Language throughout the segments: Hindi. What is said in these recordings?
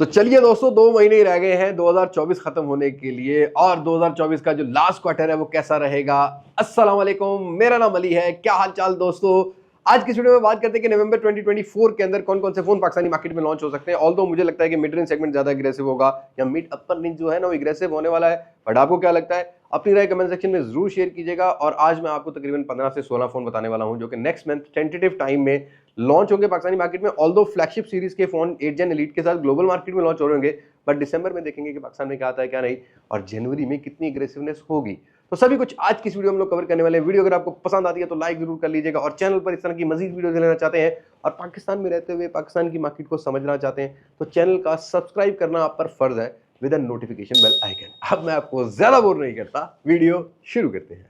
तो चलिए दोस्तों, 2 महीने ही रह गए हैं 2024 खत्म होने के लिए और 2024 का जो लास्ट क्वार्टर है वो कैसा रहेगा। अस्सलाम वालेकुम, मेरा नाम अली है। क्या हाल चाल दोस्तों। आज की वीडियो में बात करते हैं कि नवंबर 2024 के अंदर कौन कौन से फोन पाकिस्तानी मार्केट में लॉन्च हो सकते हैं। ऑल्दो मुझे लगता है कि मिड रेंज सेगमेंट ज्यादा एग्रेसिव होगा या मिड अपर रेंज जो है ना वो एग्रेसिव होने वाला है। बट आपको क्या लगता है, अपनी राय कमेंट सेक्शन में जरूर शेयर कीजिएगा। और आज मैं आपको तकरीबन 15 से 16 फोन बताने वाला हूं जो कि नेक्स्ट मंथ टेंटेटिव टाइम में लॉन्च होंगे पाकिस्तानी मार्केट में। ऑल्दो फ्लैगशिप सीरीज के फोन 8 Gen एलीट के साथ ग्लोबल मार्केट में लॉन्च हो रहे होंगे, बट दिसंबर में देखेंगे कि पाकिस्तान में क्या आता है क्या नहीं, और जनवरी में कितनी एग्रेसिवनेस होगी। तो सभी कुछ आज की इस वीडियो में हम लोग कवर करने वाले हैं। वीडियो अगर आपको पसंद आती है तो लाइक जरूर कर लीजिएगा, और चैनल पर इस तरह की मजीद वीडियो लेना चाहते हैं और पाकिस्तान में रहते हुए पाकिस्तान की मार्केट को समझना चाहते हैं तो चैनल का सब्सक्राइब करना आप पर फर्ज है विद नोटिफिकेशन बेल आइकन। अब मैं आपको ज्यादा बोर नहीं करता, वीडियो शुरू करते हैं।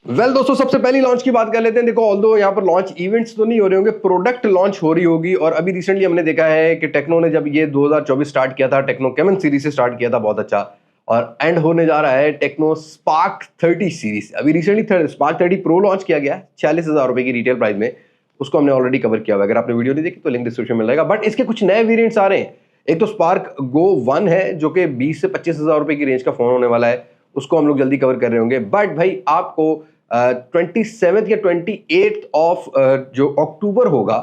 दोस्तों, सबसे पहली लॉन्च की बात कर लेते हैं। देखो, ऑल्दो यहाँ पर लॉन्च इवेंट्स तो नहीं हो रहे होंगे, प्रोडक्ट लॉन्च हो रही होगी। और अभी रिसेंटली हमने देखा है कि टेक्नो ने जब ये 2024 स्टार्ट किया था, टेक्नो केमन सीरीज से स्टार्ट किया था बहुत अच्छा, और एंड होने जा रहा है टेक्नो स्पार्क 30 सीरीज। अभी रिसेंटली स्पार्क 30 प्रो लॉन्च किया गया 46,000 रुपए की रिटेल प्राइस में। उसको हमने ऑलरेडी कवर किया हुआ है, अगर आपने वीडियो नहीं देखी तो लिंक डिस्क्रिप्शन में मिलेगा। बट इसके कुछ नए वेरिएंट्स आ रहे हैं। एक तो स्पार्क गो 1 है जो कि 20 से 25,000 रुपए की रेंज का फोन होने वाला है, उसको हम लोग जल्दी कवर कर रहे होंगे। बट भाई आपको 27 या 28 ऑफ जो अक्टूबर होगा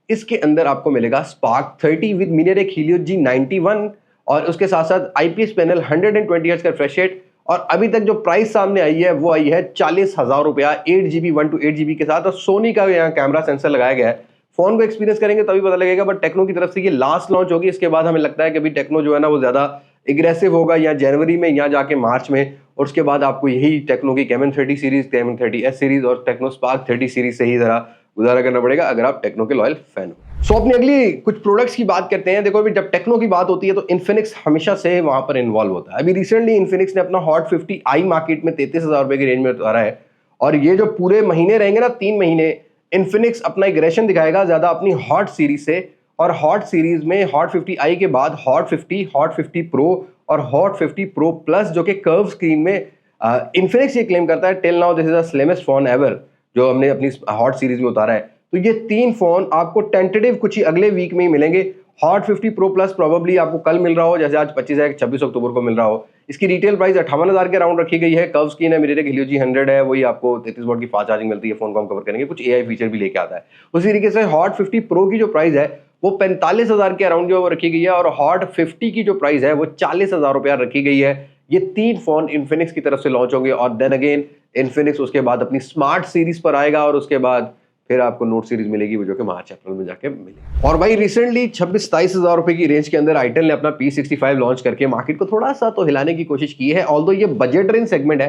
इसके अंदर आपको मिलेगा स्पार्क 30 विद मिनेरेक हीलियो G91, और उसके साथ साथ आईपीएस पैनल 120 हर्ट्ज का रिफ्रेश रेट। और अभी तक जो प्राइस सामने आई है वो आई है 40,000 रुपया 8GB 128GB के साथ। और सोनी का यहाँ कैमरा सेंसर लगाया गया है। फोन को एक्सपीरियंस करेंगे तभी पता लगेगा, बट टेक्नो की तरफ से ये लास्ट लॉन्च होगी। इसके बाद हमें लगता है कि अभी टेक्नो जो है ना वो ज्यादा एग्रेसिव होगा या जनवरी में या जाके मार्च में, और उसके बाद आपको यही टेक्नो की केमन 30 सीरीज, केमन 30S सीरीज और टेक्नो स्पार्क 30 सीरीज से ही जरा गुजारा करना पड़ेगा अगर आप टेक्नो के लॉयल फैन हो। सो अपनी अगली कुछ प्रोडक्ट्स की बात करते हैं। देखो, अभी जब टेक्नो की बात होती है तो इन्फिनिक्स हमेशा से वहां पर इन्वॉल्व होता है। अभी रिसेंटली इन्फिनिक्स ने अपना हॉट 50i मार्केट में 33,000 रुपए की रेंज में उतारा है, और ये जो पूरे महीने रहेंगे ना, 3 महीने, इन्फिनिक्स अपना एग्रेशन दिखाएगा ज्यादा अपनी हॉट सीरीज से। और हॉट सीरीज में हॉट 50i के बाद हॉट 50, हॉट 50 प्रो और हॉट 50 प्रो प्लस, जो कि कर्व स्क्रीन में इन्फिनिक्स ये क्लेम करता है till now this is the slimmest phone ever जो हमने अपनी हॉट सीरीज में उतारा है। तो ये 3 फोन आपको टेंटेटिव कुछ ही अगले वीक में ही मिलेंगे। हॉट 50 प्रो प्लस प्रोबेबली आपको कल मिल रहा हो, जैसे आज 25 है, 26 अक्टूबर को मिल रहा हो। इसकी रिटेल प्राइस 58,000 के अराउंड रखी गई है। कर्व स्क्रीन है, मिनेरेक हीलियो G100 है, वही आपको 33 वॉट की फास्ट चार्जिंग मिलती है। फोन को हम कवर करेंगे, कुछ एआई फीचर भी लेके आता है। उसी तरीके से हॉट 50 प्रो की जो प्राइस है वो 45,000 के अराउंड जो वो रखी गई है, और हॉट 50 की जो प्राइस है वो 40,000 रुपया रखी गई है। ये 3 फोन इन्फिनिक्स की तरफ से लॉन्च होंगे, और देन अगेन इन्फिनिक्स उसके बाद अपनी स्मार्ट सीरीज पर आएगा, और उसके बाद फिर आपको नोट सीरीज मिलेगी वो जो कि मार्च अप्रैल में जाके मिलेगी। और भाई रिसेंटली 26-27,000 रुपए की रेंज के अंदर आईटेल ने अपना P65 लॉन्च करके मार्केट को थोड़ा सा तो हिलाने की कोशिश की है। ऑल्दो ये बजट रेंज सेगमेंट है,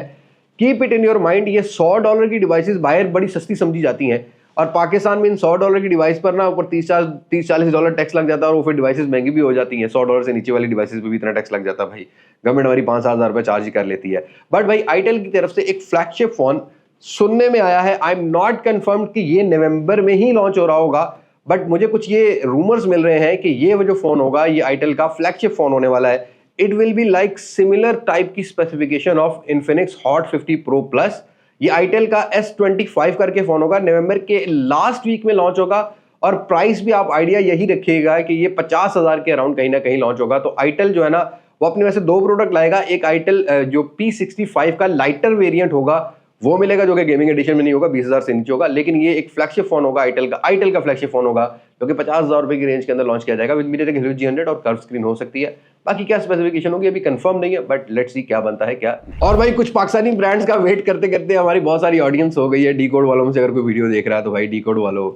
keep it in your mind, ये $100 की डिवाइसेस बाहर बड़ी सस्ती समझी जाती हैं, और पाकिस्तान में इन $100 की डिवाइस पर ना ऊपर $30-40 टैक्स लग जाता है, और वो फिर डिवाइसेस महंगी भी हो जाती हैं। $100 से नीचे वाली डिवाइसेस पे भी इतना टैक्स लग जाता है भाई, गवर्नमेंट हमारी 5,000 रुपये चार्ज ही कर लेती है। बट भाई आईटेल की तरफ से एक फ्लैगशिप फोन सुनने में आया है, आई एम नॉट कंफर्म्ड कि ये नवंबर में ही लॉन्च हो रहा होगा, बट मुझे कुछ ये रूमर्स मिल रहे हैं कि ये वो जो फोन होगा ये आईटेल का फ्लैगशिप फोन होने वाला है। It will be like similar type की specification of Infinix hot 50 pro plus. ये आईटेल का S25 करके फोन होगा, नवंबर के लास्ट वीक में लॉन्च होगा, और प्राइस भी आप आइडिया यही रखिएगा कि ये 50,000 के अराउंड कहीं ना कहीं लॉन्च होगा। तो आईटेल जो है ना वो अपने वैसे 2 प्रोडक्ट लाएगा। एक आईटेल जो P65 का लाइटर वेरिएंट होगा वो मिलेगा, जो कि गेमिंग एडिशन में नहीं होगा, 20,000 से नीचे होगा, लेकिन ये एक फ्लैगशिप फोन होगा आईटेल का फ्लैगशिप फोन होगा जो कि 50,000 रुपए की रेंज के अंदर लॉन्च किया जाएगा विद मिनेरेक हीलियो G100 और कर्व स्क्रीन हो सकती है। बाकी क्या स्पेसिफिकेशन होगी अभी कंफर्म नहीं है, बट लेट्स सी क्या बनता है क्या। और भाई कुछ पाकिस्तानी ब्रांड्स का वेट करते करते हमारी बहुत सारी ऑडियंस हो गई है। डी कोड वालों में से अगर कोई वीडियो देख रहा है तो भाई डी कोड वालों,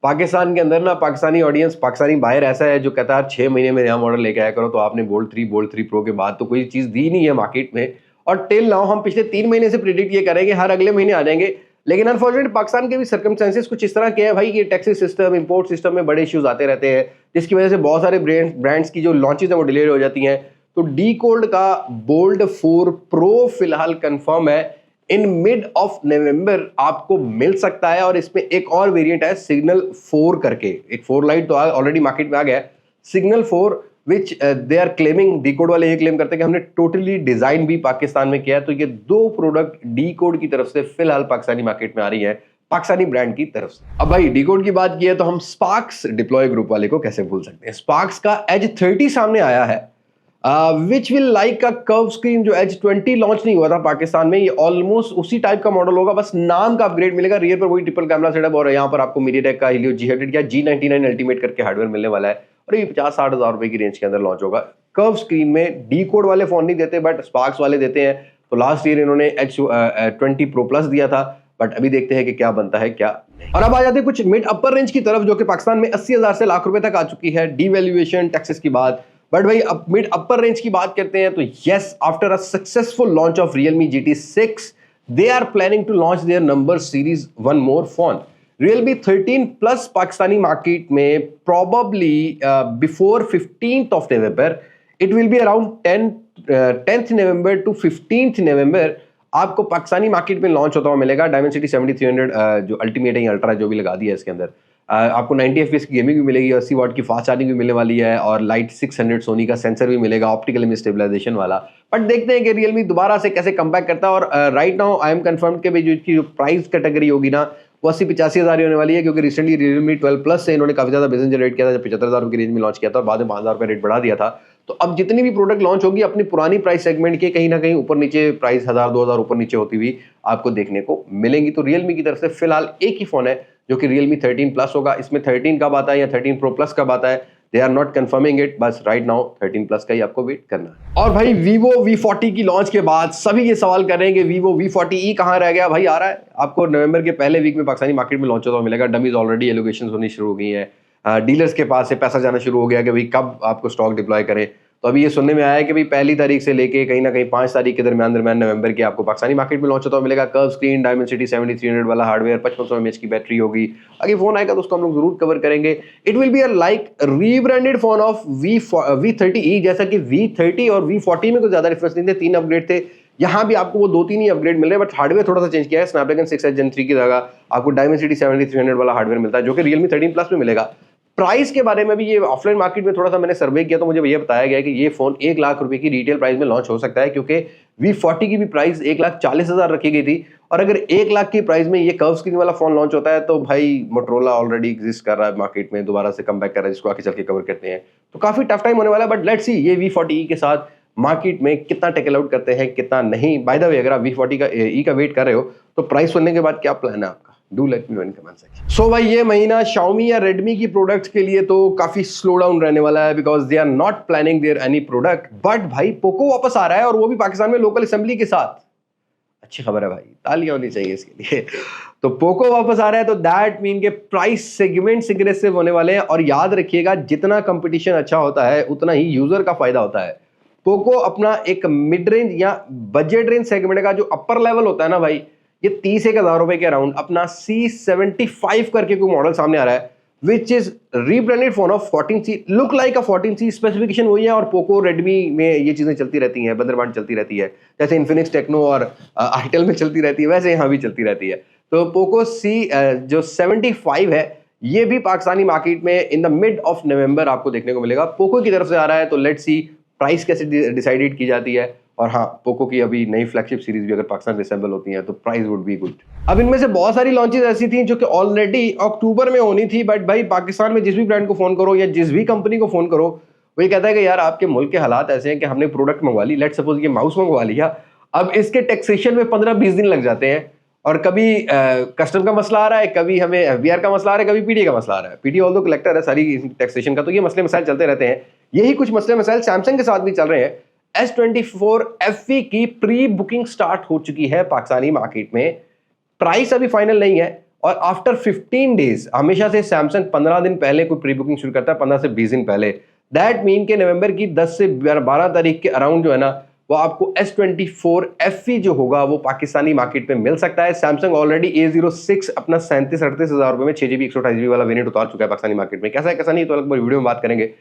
पाकिस्तान के अंदर ना पाकिस्तानी ऑडियंस, पाकिस्तानी बायर ऐसा है जो कहता है 6 महीने में नया मॉडल लेके आया करो। तो आपने बोल्ट 3 प्रो के बाद तो कोई चीज दी नहीं है मार्केट में, और टिल नाउ हम पिछले 3 महीने से प्रिडिक्ट ये करेंगे हर अगले महीने आ जाएंगे। लेकिन अनफॉर्चुनेट पाकिस्तान के भी सर्कमस्टेंसेस कुछ इस तरह के हैं भाई कि टैक्सी सिस्टम, इंपोर्ट सिस्टम में बड़े इश्यूज आते रहते हैं, जिसकी वजह से बहुत सारे ब्रांड्स की जो लॉन्चेस है वो डिले हो जाती हैं। तो डी कोल्ड का बोल्ड 4 प्रो फिलहाल कंफर्म है, इन मिड ऑफ नवंबर आपको मिल सकता है। और इसमें एक और वेरिएंट है सिग्नल 4 करके, एक 4 लाइट तो ऑलरेडी मार्केट में आ गया है, signal 4 which they are claiming, D code वाले ये क्लेम करते हैं कि हमने टोटली डिजाइन भी पाकिस्तान में किया है। तो ये 2 प्रोडक्ट डी कोड की तरफ से फिलहाल पाकिस्तानी मार्केट में आ रही है। पाकिस्तानी ब्रांड की तरफ से। अब भाई डीकोड की बात की है तो हम स्पार्क्स डिप्लॉय ग्रुप वाले को कैसे भूल सकते हैं। स्पार्क्स का एज 30 सामने आया है, which will like a curve screen. जो एज 20 लॉन्च नहीं हुआ था पाकिस्तान में, ये ऑलमोस्ट उसी टाइप का मॉडल होगा, बस नाम का अपग्रेड मिलेगा। रियर पर वही ट्रिपल कैमरा सेटअप और यहाँ पर आपको मीडियाटेक का Helio G100 या G99 अल्टीमेट करके हार्डवेयर मिलने वाला है और ये 50-60 हज़ार रुपए की रेंज के अंदर लॉन्च होगा। कर्व स्क्रीन में डीकोड वाले फोन नहीं देते बट स्पार्क्स वाले देते हैं। तो लास्ट ईयर इन्होंने H20 Pro Plus दिया था, बट अभी देखते हैं कि क्या बनता है क्या नहीं। और अब आ जाते हैं कुछ मिड अपर रेंज की तरफ, जो कि पाकिस्तान में 80,000 से लाख रुपए तक आ चुकी है, डीवैल्यूएशन टैक्सेस की बात। बट भाई अब मिड अपर रेंज की बात करते हैं तो yes, after a successful launch of Realme GT6 they are planning to launch their number series one more phone. Realme 13 plus Pakistani market में probably before 15th of November, it will be around 10th November to 15th November आपको पाकिस्तानी मार्केट में लॉन्च होता हुआ मिलेगा। Dimensity 7300 जो अल्टीमेट है, अल्ट्रा जो भी लगा दिया है इसके अंदर, आपको 90 FPS की गेमिंग भी मिलेगी, 80 वाट की फास्ट चार्जिंग भी मिलने वाली है और लाइट 600 सोनी का सेंसर भी मिलेगा, ऑप्टिकल इमेज स्टेबलाइजेशन वाला। बट देखते हैं कि Realme दोबारा से कैसे कमबैक करता है। और right now I am confirm कि जो इसकी जो प्राइस कैटेगरी होगी ना, वो 80-85 हज़ार होने वाली है, क्योंकि रिसेंटली Realme 12 प्लस से इन्होंने काफी ज्यादा बिजनेस जनरेट किया था, जब 75,000 की रेंज में लॉन्च किया था और बाद में 5,000 रुपये रेट बढ़ा दिया था। तो अब जितनी भी प्रोडक्ट लॉन्च होगी अपनी पुरानी प्राइस सेगमेंट के कहीं ना कहीं ऊपर नीचे प्राइस 1,000-2,000 ऊपर नीचे होती हुई आपको देखने को मिलेंगी। तो Realme की तरफ से फिलहाल एक ही फोन है जो कि Realme 13 प्लस होगा। इसमें 13 कब आता है या 13 Pro Plus कब आता है, they are not confirming it, बस राइट नाउ 13 प्लस का ही आपको वेट करना है। और भाई Vivo V40 की लॉन्च के बाद सभी ये सवाल कर रहे हैं कि Vivo V40e कहाँ रह गया। भाई आ रहा है, आपको नवंबर के पहले वीक में पाकिस्तानी मार्केट में लॉन्च होता हुआ मिलेगा। डमीज ऑलरेडी एलोकेशन होनी शुरू हो गई है, डीलर्स के पास से पैसा जाना शुरू हो गया कि भाई कब आपको स्टॉक डिप्लॉय करें। तो अभी ये सुनने में आया है कि भाई 1 तारीख से लेके कहीं ना कहीं 5 तारीख के दरमियान नवंबर के आपको पाकिस्तानी मार्केट में लॉन्च होता हुआ मिलेगा। कर्व स्क्रीन, Dimensity 7300 वाला हार्डवेयर, 5500 mAh की बैटरी होगी। आगे फोन आएगा तो उसको हम लोग जरूर कवर करेंगे। It will be a like rebranded phone of V30e, जैसा कि V30 और V40 में कोई ज्यादा डिफरेंस नहीं थे, 3 अपग्रेड थे। यहाँ भी आपको वो 2-3 ही अपग्रेड मिल रहे हैं, बट हार्डवेयर थोड़ा सा चेंज किया है। Snapdragon 6H Gen 3 की जगह आपको Dimensity 7300 वाला हार्डवेयर मिलता है, जो कि Realme 13 प्लस में मिलेगा। प्राइस के बारे में भी ये ऑफलाइन मार्केट में थोड़ा सा मैंने सर्वे किया तो मुझे ये बताया गया कि ये फोन 1 लाख रुपए की रिटेल प्राइस में लॉन्च हो सकता है, क्योंकि V40 की भी प्राइस 1,40,000 रखी गई थी। और अगर 1 लाख की प्राइस में ये कर्व स्क्रीन वाला फोन लॉन्च होता है तो भाई मोटरोला ऑलरेडी एग्जिस्ट कर रहा है मार्केट में, दोबारा से कम बैक कर रहा है, जिसको आगे चल के कवर करते हैं। तो काफी टफ टाइम होने वाला है, बट लेट्स सी ये V40e के साथ मार्केट में कितना टेकल आउट करते हैं कितना नहीं। बाय द वे, अगर आप V40 का ई का वेट कर रहे हो तो प्राइस सुनने के बाद क्या प्लान है आपका, do let me know in comment section. So भाई ये महीना Xiaomi या Redmi की प्रोडक्ट्स के लिए तो काफी स्लो डाउन रहने वाला है, because they are not planning there any product. But भाई पोको वापस आ रहा है और वो भी पाकिस्तान में लोकल असेंबली के साथ। अच्छी खबर है भाई, तालियां होनी चाहिए इसके लिए। तो पोको वापस आ रहा है तो दैट मीन के प्राइस सेगमेंट्स एग्रेसिव होने वाले हैं। और याद रखिएगा, जितना कंपटीशन अच्छा होता है उतना ही यूजर का फायदा होता है। पोको अपना एक मिड रेंज या बजट रेंज सेगमेंट का जो अपर लेवल होता है ना भाई, ये 30,000 रुपए के अराउंड अपना C75 करके कोई मॉडल सामने आ रहा है, which is rebranded phone of 14C, look like a 14C, specification वही है। और पोको रेडमी में ये चीजें चलती रहती हैं, बंदरबांट चलती रहती है, जैसे इन्फिनिक्स टेक्नो और आईटेल में चलती रहती है, वैसे यहाँ भी चलती रहती है। तो पोको जो 75 है, ये भी पाकिस्तानी मार्केट में in the mid of November आपको देखने को मिलेगा। पोको की तरफ से आ रहा है, तो लेट्स सी प्राइस कैसे डिसाइडेड की जाती है। और हाँ, पोको की अभी नई फ्लैगशिप सीरीज भी अगर पाकिस्तान में असेंबल होती हैं तो प्राइस वुड बी गुड। अब इनमें से बहुत सारी लॉन्चेस ऐसी थी जो कि ऑलरेडी अक्टूबर में होनी थी, बट भाई पाकिस्तान में जिस भी ब्रांड को फोन करो या जिस भी कंपनी को फोन करो, वो ये कहता है कि यार आपके मुल्क के हालात ऐसे हैं कि हमने प्रोडक्ट मंगवा ली, लेट सपोज ये माउस मंगवा लिया, अब इसके टैक्सेशन में 15-20 दिन लग जाते हैं। और कभी कस्टम का मसला आ रहा है, कभी हमें FBR का मसला आ रहा है, कभी पीडी का मसला आ रहा है। पीडी ऑल दो कलेक्टर है सारी टैक्सेशन का, तो ये मसले मसाइल चलते रहते हैं। यही कुछ मसले मसाइल सैमसंग के साथ भी चल रहे हैं। S24 FE की प्री बुकिंग स्टार्ट हो चुकी है पाकिस्तानी मार्केट में। प्राइस अभी फाइनल नहीं है और आफ्टर 15 डेज, हमेशा से सैमसंग 15 दिन पहले कोई प्री बुकिंग शुरू करता है, 15 से 20 दिन पहले। दैट मीन के नवंबर की 10 से 12 तारीख के अराउंड जो है ना, वो आपको S24 FE जो होगा वो पाकिस्तानी मार्केट में मिल सकता है। सैमसंग ऑलरेडी A06 अपना 37-38 हजार रुपए में 6GB 128GB वाला वेरिएंट उतार चुका है पाकिस्तानी मार्केट में। कैसा है कैसा नहीं तो अलग वीडियो में बात करेंगे।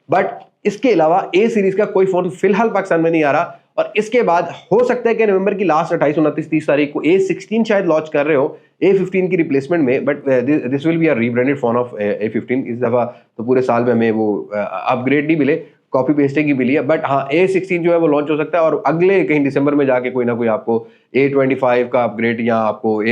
बट इसके अलावा A सीरीज का कोई फोन फिलहाल पाकिस्तान में नहीं आ रहा। और इसके बाद हो सकता है कि नवंबर की लास्ट 28, 29, 30 तारीख को A16 शायद लॉन्च कर रहे हो A15 की रिप्लेसमेंट में, but this will be a rebranded phone of A15। इस दफा तो पूरे साल में हमें वो अपग्रेड नहीं मिले, कॉपी पेस्टिंग की मिली है। बट हाँ, A16 जो है वो लॉन्च हो सकता है और अगले कहीं दिसंबर में जाके कोई ना कोई आपको A25 का अपग्रेड या आपको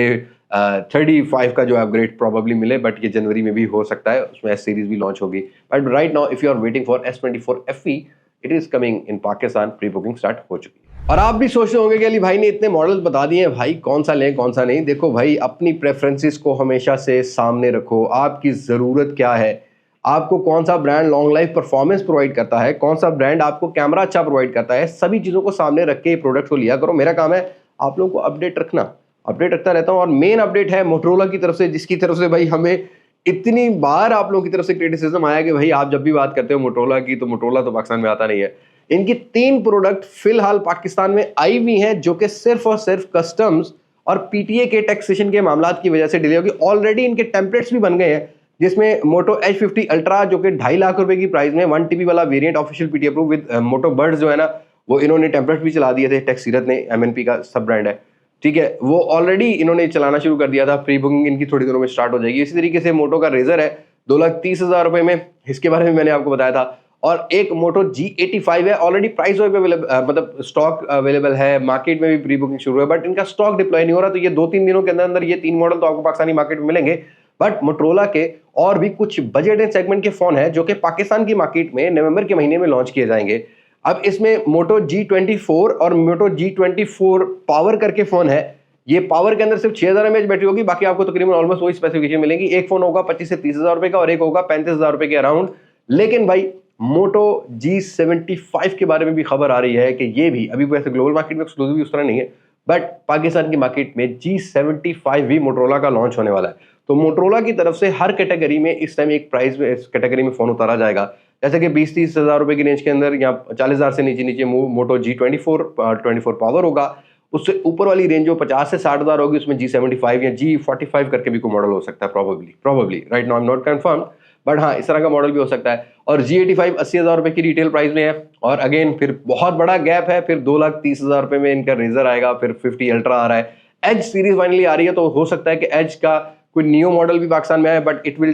35 का जो अपग्रेड प्रॉब्ली मिले, बट ये जनवरी में भी हो सकता है, उसमें एस सीरीज भी लॉन्च होगी। But right now if you are waiting for S24 FE, it is coming in Pakistan, pre booking start हो चुकी है। और आप भी सोच रहे होंगे कि अली भाई ने इतने मॉडल्स बता दिए हैं, भाई कौन सा लें कौन सा नहीं। देखो भाई, अपनी प्रेफरेंसेस को हमेशा से सामने रखो, आपकी ज़रूरत क्या है, आपको कौन सा brand long life performance provide करता है, कौन सा ब्रांड आपको कैमरा अच्छा प्रोवाइड करता है, सभी चीज़ों को सामने रख के प्रोडक्ट को लिया करो। मेरा काम है आप लोगों को अपडेट रखना, अपडेट रखता रहता हूँ। और मेन अपडेट है मोटरोला की तरफ से, जिसकी तरफ से भाई हमें इतनी बार आप लोगों की तरफ से क्रिटिसिज्म आया कि भाई आप जब भी बात करते हो मोटरोला की, तो मोटरोला तो पाकिस्तान में आता नहीं है। इनकी 3 प्रोडक्ट फिलहाल पाकिस्तान में आई हुई हैं, जो कि सिर्फ और सिर्फ कस्टम्स और पीटीए के टैक्सेशन के मामला की वजह से डिले होगी। ऑलरेडी इनके टेम्पलेट्स भी बन गए हैं, जिसमें मोटो H50 अल्ट्रा जो कि 2.5 लाख रुपए की प्राइस में 1 TB वाला variant official PTA approve with मोटो बर्ड्स जो है ना, वो इन्होंने टेम्पलेट भी चला दिए थे। टेक सीरत ने, MNP का सब ब्रांड है, ठीक है, वो ऑलरेडी इन्होंने चलाना शुरू कर दिया था। प्री बुकिंग इनकी थोड़ी दिनों में स्टार्ट हो जाएगी। इसी तरीके से मोटो का रेजर है 2,30,000 रुपए में, इसके बारे में मैंने आपको बताया था। और एक मोटो G85 है, ऑलरेडी प्राइस मतलब स्टॉक अवेलेबल है, मार्केट में भी प्री बुकिंग शुरू है, बट इनका स्टॉक डिप्लॉय नहीं हो रहा। तो ये 2-3 दिनों के अंदर अंदर ये 3 मॉडल तो आपको पाकिस्तानी मार्केट में मिलेंगे। बट मोटरोला के और भी कुछ बजट एंड सेगमेंट के फोन है जो कि पाकिस्तान की मार्केट में नवंबर के महीने में लॉन्च किए जाएंगे। अब इसमें मोटो G24 और मोटो G24 पावर करके फोन है। ये पावर के अंदर सिर्फ 6000 mAh बैटरी होगी, बाकी आपको तकरीबन ऑलमोस्ट वही स्पेसिफिकेशन मिलेंगी। एक फोन होगा 25 से 30 हजार रुपए का और एक होगा 35,000 रुपए के अराउंड। लेकिन भाई मोटो G75 के बारे में भी खबर आ रही है कि ये भी अभी वैसे ग्लोबल मार्केट में एक्सक्लूसिव उस तरह नहीं है, बट पाकिस्तान की मार्केट में G75 भी मोटरोला का लॉन्च होने वाला है। तो मोटरोला की तरफ से हर कैटेगरी में इस टाइम एक प्राइस में इस कैटेगरी में फोन उतारा जाएगा, जैसे कि 20-30 हजार रुपए की रेंज के अंदर या 40,000 से नीचे नीचे मोटो G24 पावर होगा। उससे ऊपर वाली रेंज जो 50 से 60 हजार होगी, उसमें G75 या G45 करके भी कोई मॉडल हो सकता है, probably right now I am not confirm, but हाँ इस तरह का मॉडल भी हो सकता है। और G85 80,000 रुपए की रिटेल प्राइस में है। और अगेन फिर बहुत बड़ा गैप है, फिर 2,30,000 रुपए में इनका रेजर आएगा, फिर 50 अल्ट्रा आ रहा है, एज सीरीज फाइनली आ रही है। तो हो सकता है कि एज का कोई न्यू मॉडल भी पाकिस्तान में आए, but it will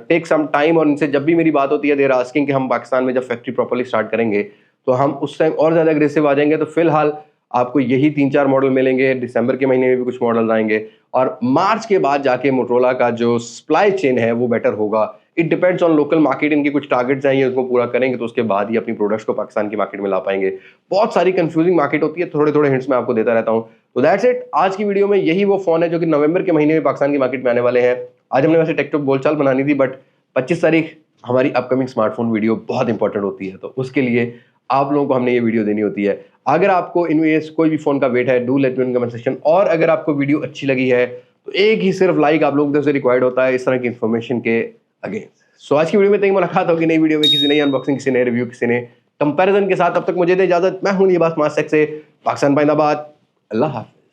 take some time. और इनसे जब भी मेरी बात होती है, देर आस्किंग कि हम पाकिस्तान में जब फैक्ट्री प्रॉपर्ली स्टार्ट करेंगे तो हम उस टाइम और ज्यादा अग्रेसिव आ जाएंगे। तो फिलहाल आपको यही 3-4 मॉडल मिलेंगे, दिसंबर के महीने में भी कुछ मॉडल आएंगे और मार्च के बाद जाके मोटरोला का जो सप्लाई चेन है वो बेटर होगा। It depends on local market, इनके कुछ टारगेट्स हैं, उसको पूरा करेंगे तो उसके बाद ही अपनी प्रोडक्ट्स को पाकिस्तान की मार्केट में ला पाएंगे। बहुत सारी कंफ्यूजिंग मार्केट होती है, थोड़े थोड़े हिंट्स मैं आपको देता रहता हूँ। तो दैट्स इट, आज की वीडियो में यही वो फोन है जो कि नवंबर के महीने में पाकिस्तान की मार्केट में आने वाले हैं। आज हमने वैसे टेकटॉक बोलचाल बनानी थी, बट 25 तारीख हमारी अपकमिंग स्मार्टफोन वीडियो बहुत इंपॉर्टेंट होती है, तो उसके लिए आप लोगों को हमने ये वीडियो देनी होती है। अगर आपको इनमें कोई भी फोन का वेट है, do let me in comment section. और अगर आपको वीडियो अच्छी लगी है तो एक ही सिर्फ लाइक आप लोगों से रिक्वायर्ड होता है इस तरह की इन्फॉर्मेशन के अगेंस्ट। सो आज की वीडियो में तक मुलाकात होगी नई वीडियो में, किसी नई अनबॉक्सिंग, किसी नए रिव्यू, किसी नए कंपैरिजन के साथ। तब तक मुझे दे इजाजत, मैं हूं लिबास मास्टेक से, पाकिस्तान जिंदाबाद, अल्लाह हाफ़िज़।